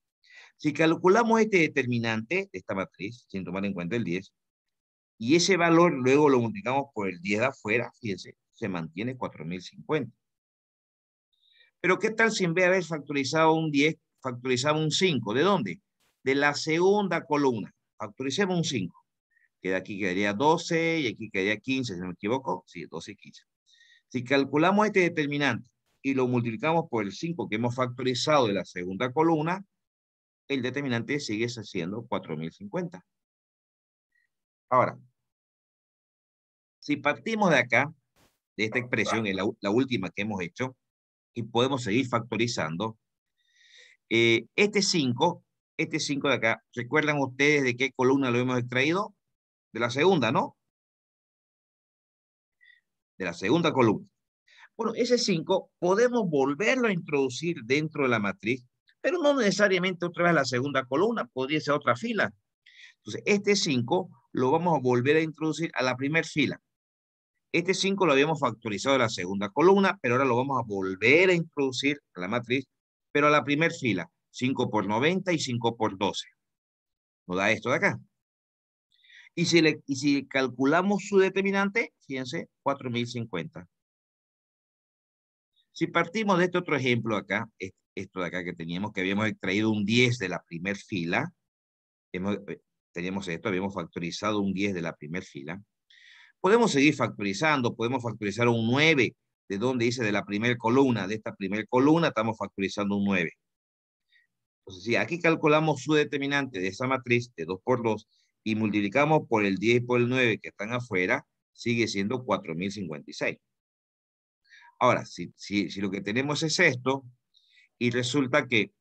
Si calculamos este determinante de esta matriz, sin tomar en cuenta el 10, y ese valor luego lo multiplicamos por el 10 de afuera, fíjense, se mantiene 4050. Pero ¿qué tal si en vez de haber factorizado un 10, factorizamos un 5? ¿De dónde? De la segunda columna. Factoricemos un 5. Que aquí quedaría 12 y aquí quedaría 15, si no me equivoco. Sí, 12 y 15. Si calculamos este determinante y lo multiplicamos por el 5 que hemos factorizado de la segunda columna, el determinante sigue siendo 4050. Ahora, si partimos de acá, de esta expresión, es la última que hemos hecho, y podemos seguir factorizando, este 5 de acá, ¿recuerdan ustedes de qué columna lo hemos extraído? De la segunda, ¿no? De la segunda columna. Bueno, ese 5 podemos volverlo a introducir dentro de la matriz, pero no necesariamente otra vez la segunda columna, podría ser otra fila. Entonces, este 5 lo vamos a volver a introducir a la primera fila. Este 5 lo habíamos factorizado de la segunda columna, pero ahora lo vamos a volver a introducir a la matriz, pero a la primera fila. 5 por 90 y 5 por 12. Nos da esto de acá. Y si calculamos su determinante, fíjense, 4050. Si partimos de este otro ejemplo acá, esto de acá que teníamos, que habíamos extraído un 10 de la primera fila, teníamos esto, habíamos factorizado un 10 de la primera fila, podemos seguir factorizando, podemos factorizar un 9, de donde dice de la primera columna, de esta primera columna estamos factorizando un 9. Entonces, si aquí calculamos su determinante de esa matriz de 2 por 2 y multiplicamos por el 10 y por el 9 que están afuera, sigue siendo 4056. Ahora, si lo que tenemos es esto, y resulta que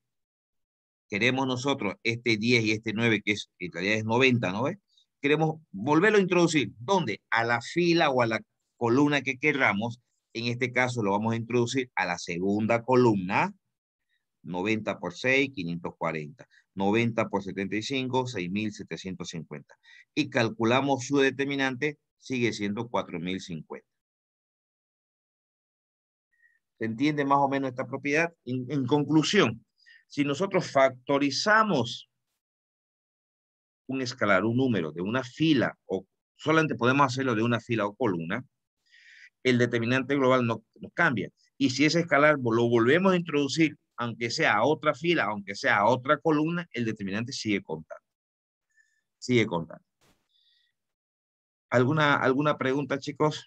queremos nosotros este 10 y este 9, que en realidad es 90, ¿no ves? Queremos volverlo a introducir. ¿Dónde? A la fila o a la columna que queramos. En este caso lo vamos a introducir a la segunda columna. 90 por 6, 540. 90 por 75, 6750. Y calculamos su determinante, sigue siendo 4050. ¿Se entiende más o menos esta propiedad? En conclusión, si nosotros factorizamos un escalar, un número de una fila, o solamente podemos hacerlo de una fila o columna, el determinante global no cambia. Y si ese escalar lo volvemos a introducir, aunque sea a otra fila, aunque sea a otra columna, el determinante sigue contando. Sigue contando. ¿Alguna pregunta, chicos?